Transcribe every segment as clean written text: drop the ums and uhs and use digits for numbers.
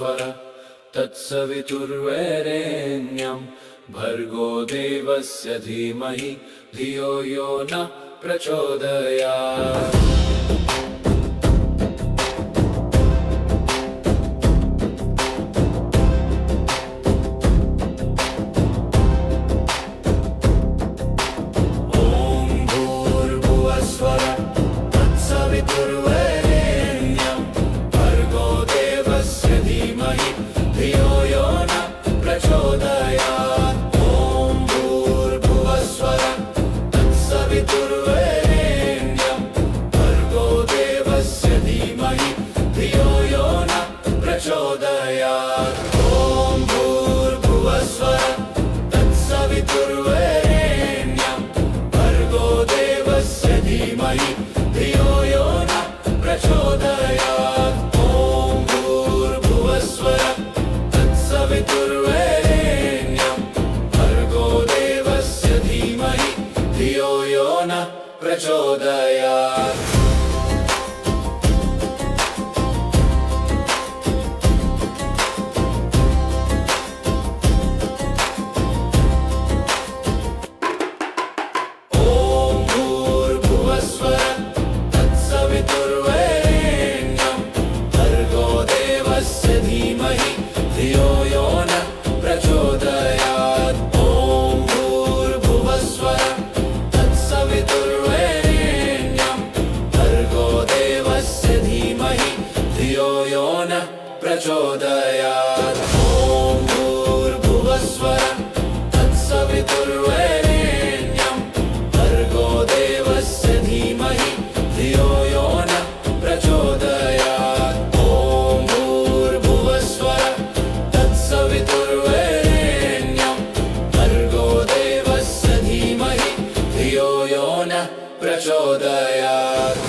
भुवस्वरः तत्सवितुर्वरेण्यं भर्गो देवस्य धीमहि धियो यो नः प्रचोदयात्। प्रचोदयात्। ॐ भूर्भुवस्वः तत्सवितुर्वरेण्यं भर्गो देवस्य धीमहि धियो यो नः प्रचोदयात्। ॐ भूर्भुवस्वः तत्सवितुर्वरेण्यं भर्गो देवस्य धीमहि धियो यो नः प्रचोदयात्। ॐ भूर्भुवस्वः तत्सवितुर्वरेण्यं भर्गो देवस्य धीमहि धियो यो नः प्रचोदयात्। ॐ भूर्भुवस्वः तत्सवितुर्वरेण्यं भर्गो देवस्य धीमहि धियो यो नः प्रचोदयात्।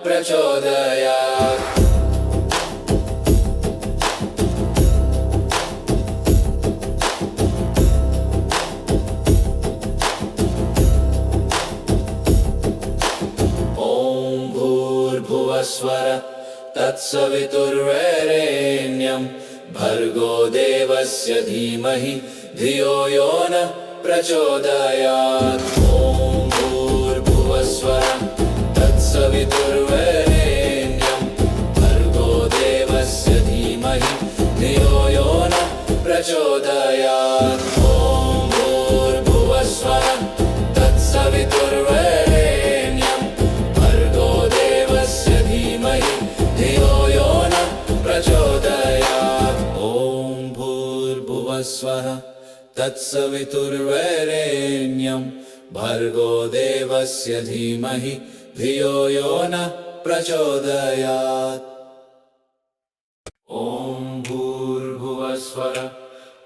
प्रचोदयात्। ॐ भूर्भुवस्वः तत्सवितुर्वरेण्यं भर्गो देवस्य धीमहि धियो यो नः प्रचोदयात्। ॐ भूर्भुवस्वः तत्सवितुर्वरेण्यं भर्गो देवस्य धीमहि धियो यो नः प्रचोदयात्। ॐ भूर्भुवस्वः तत्सवितुर्वरेण्यं भर्गो देवस्य धीमहि धियो यो नः प्रचोदयात्। ॐ भूर्भुवस्वः तत्सवितुर्वरेण्यं भर्गो देवस्य धीमहि धियो यो नः प्रचोदयात्। ॐ भूर्भुवस्वः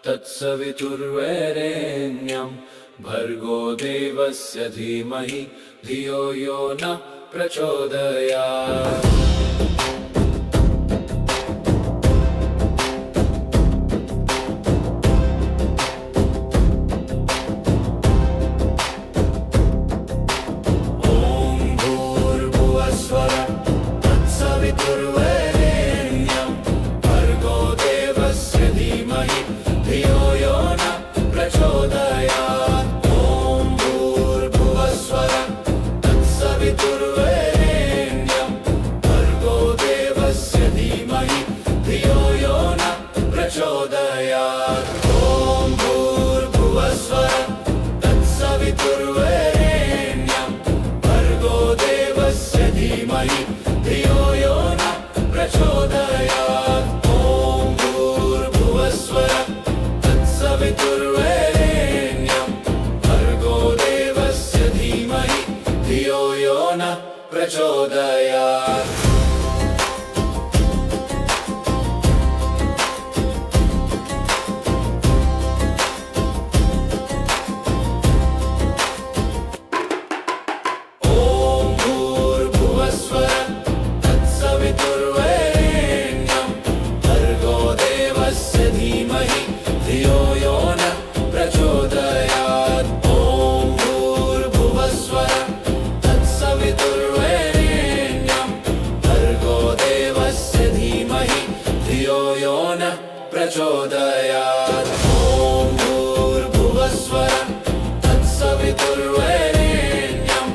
तत्सवितुर्वरेण्यं भर्गो देवस्य धीमहि धियो यो नः प्रचोदयात्। प्रचोदयात्। धीमहि धियो यो नः प्रचोदयात्। ॐ भूर्भुवस्वः तत्सवितुर्वरेण्यं भर्गो देवस्य धीमहि धियो यो नः प्रचोदयात्। ॐ भूर्भुवस्वः तत्सवितुर्वरेण्यं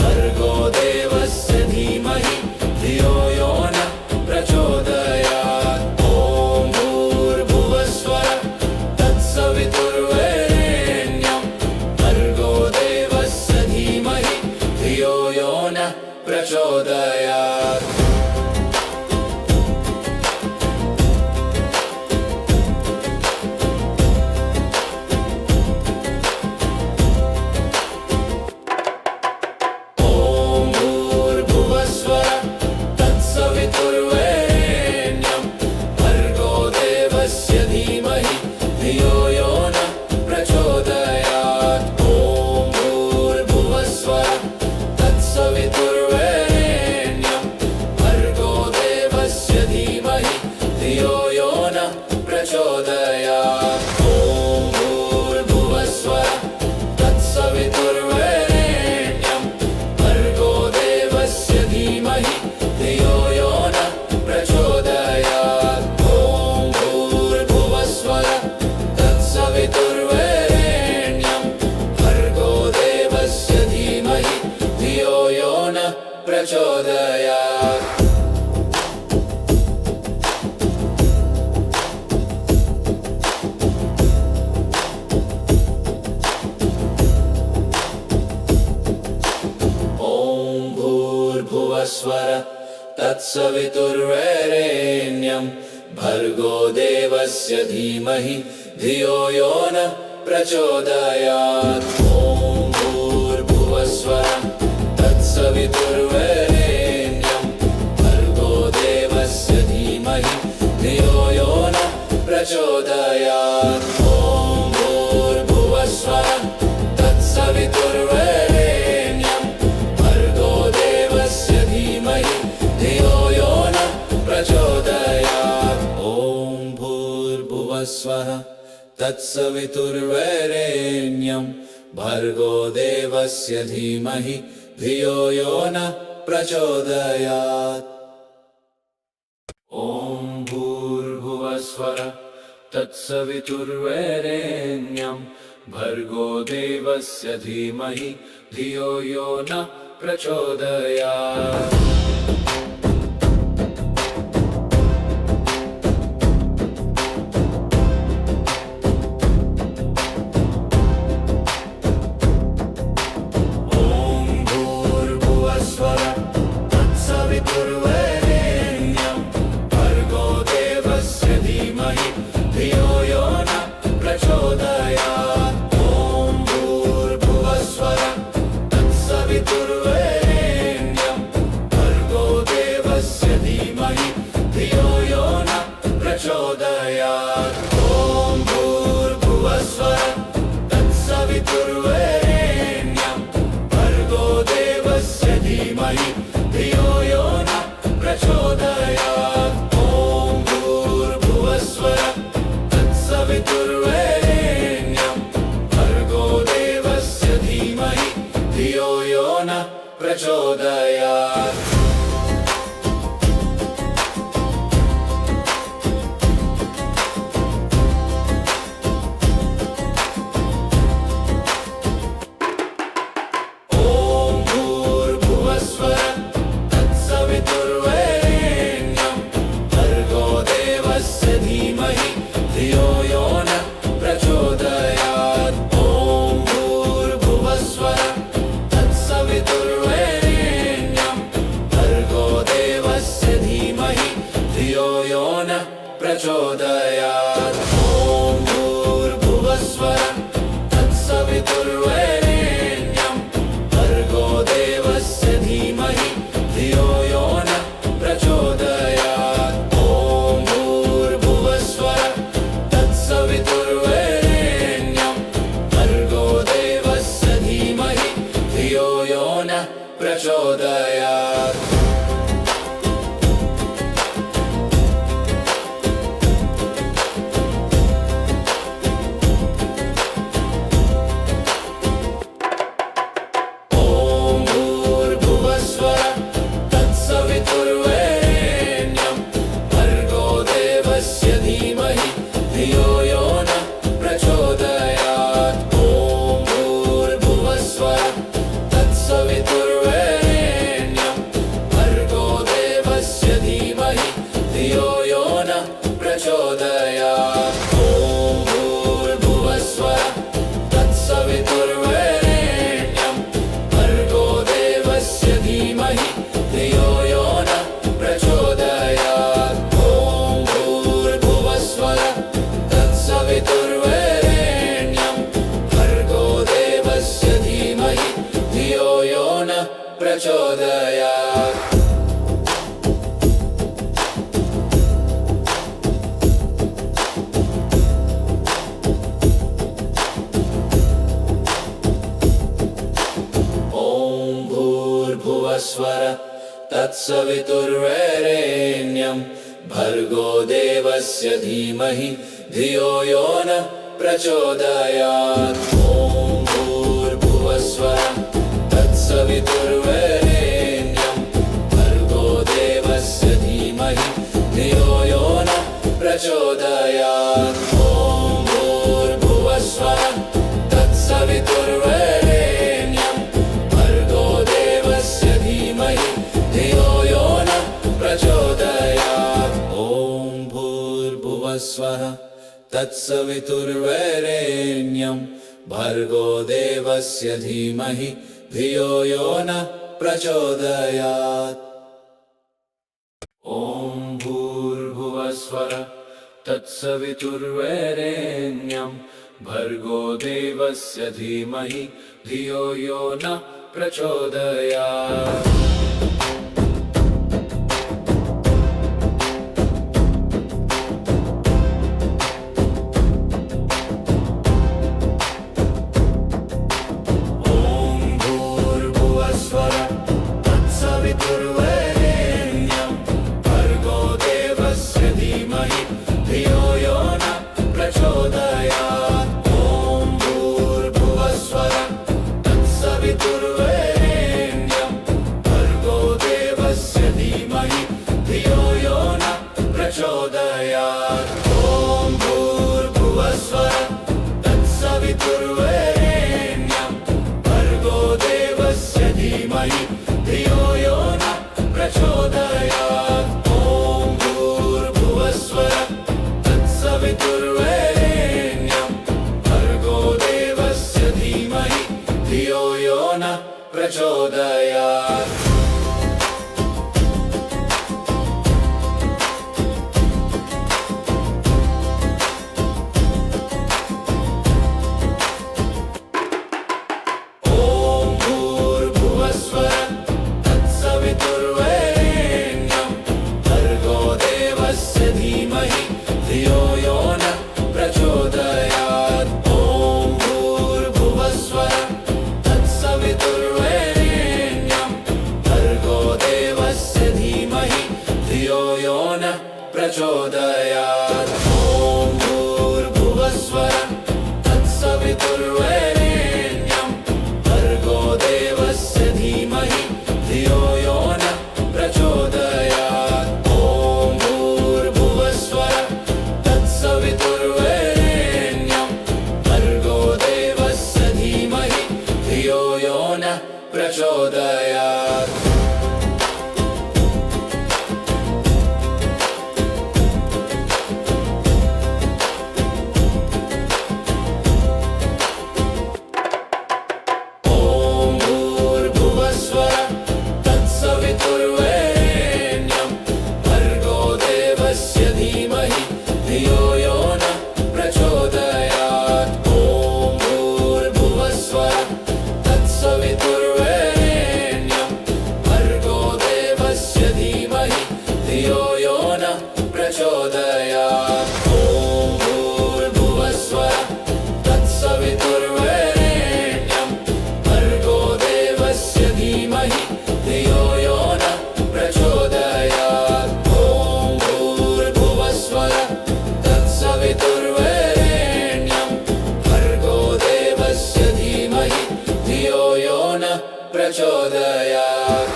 भर्गो देवस्य धीमहि धियो यो नः प्रचोदयात्। ॐ भूर्भुवस्वः तत्सवितुर्वरेण्यं भर्गो देवस्य धीमहि धियो यो नः प्रचोदयात्। प्रचोदयात्। ॐ भूर्भुवस्वः तत्सवितुर्वरेण्यं भर्गो देवस्य धीमहि धियो यो नः प्रचोदयात्। ॐ भूर्भुवस्वः तत्सवितुर्वरेण्यं भर्गो देवस्य धीमहि धियो यो नः प्रचोदयात्। ॐ भूर्भुवस्वः तत्सवितुर्वरेण्यं भर्गो देवस्य धीमहि धियो यो नः प्रचोदयात्। ॐ भूर्भुवस्वः तत्सवितुर्वरेण्यं भर्गो देवस्य धीमहि धियो यो नः प्रचोदयात्। ॐ भूर्भुवस्वः तत्सवितुर्वरेण्यं भर्गो देवस्य धीमहि धियो यो नः प्रचोदयात्। प्रचोदयात्। ॐ भूर्भुवस्वः तत्सवितुर्वरेण्यं भर्गो देवस्य धीमहि धियो यो नः प्रचोदयात्। ॐ भूर्भुवस्वः तत्सवितुर्वरेण्यं भर्गो देवस्य धीमहि धियो यो नः प्रचोदयात्। ॐ भूर्भुवस्वः तत्सवितुर्वरेण्यं भर्गो देवस्य धीमहि धियो यो नः प्रचोदयात्। ॐ भूर्भुवस्वः तत्सवितुर्वरेण्यं भर्गो देवस्य धीमहि धियो यो नः प्रचोदयात्। ॐ प्रचोदयात्। ॐ भूर्भुवस्वः तत्सवितुर्वरेण्यं भर्गो देवस्य धीमहि धियो यो नः प्रचोदयात्। ॐ भूर्भुवस्वः तत्सवितुर्वरेण्यं भर्गो देवस्य धीमहि धियो यो नः प्रचोदयात्। भूर्भुवस्वः तत्सवितुर्वरेण्यं भर्गो देवस्य धीमहि धियो यो नः प्रचोदयात्। ॐ भूर्भुवस्वः तत्सवितुर्वरेण्यं भर्गो देवस्य धीमहि धियो यो नः प्रचोदयात्। ॐ भूर्भुवस्वः तत्सवितुर्वरेण्यं भर्गो देवस्य धीमहि धियो यो नः प्रचोदयात्। ॐ भूर्भुवस्वः तत्सवितुर्वरेण्यं भर्गो देवस्य धीमहि धियो यो नः प्रचोदयात्। ॐ भूर्भुवस्वः तत्सवितुर्वरेण्यं भर्गो देवस्य धीमहि धियो यो नः प्रचोदयात्। प्रचोदयात्। प्रचोदयात्। ॐ भूर्भुवस्वः तत्सवितुर्वरेण्यं भर्गो देवस्य धीमहि धियो यो नः प्रचोदयात्। ॐ भूर्भुवस्वः तत्सवितुर्वरेण्यं भर्गो देवस्य धीमहि धियो यो नः प्रचोदयात्। प्रचोदयात्।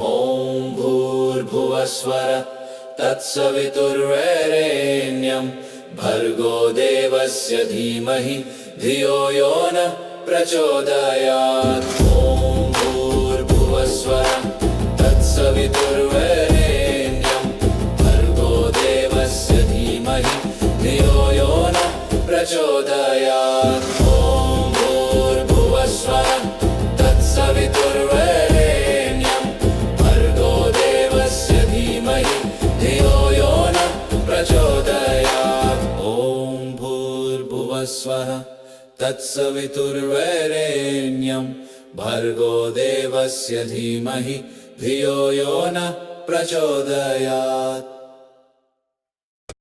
ॐ भूर्भुवस्वः तत्सवितुर्वरेण्यं भर्गो देवस्य धीमहि धियो यो नः प्रचोदयात्। ॐ भूर्भुवस्वः तत्सवितुर्वरेण्यं भर्गो देवस्य धीमहि धियो यो नः प्रचोदयात्। ॐ भूर्भुवस्वः तत्सवितुर्वरेण्यं भर्गो देवस्य धीमहि धियो यो नः प्रचोदयात्। ॐ भूर्भुवस्वः तत्सवितुर्वरेण्यं भर्गो देवस्य धीमहि धियो यो नः प्रचोदयात्।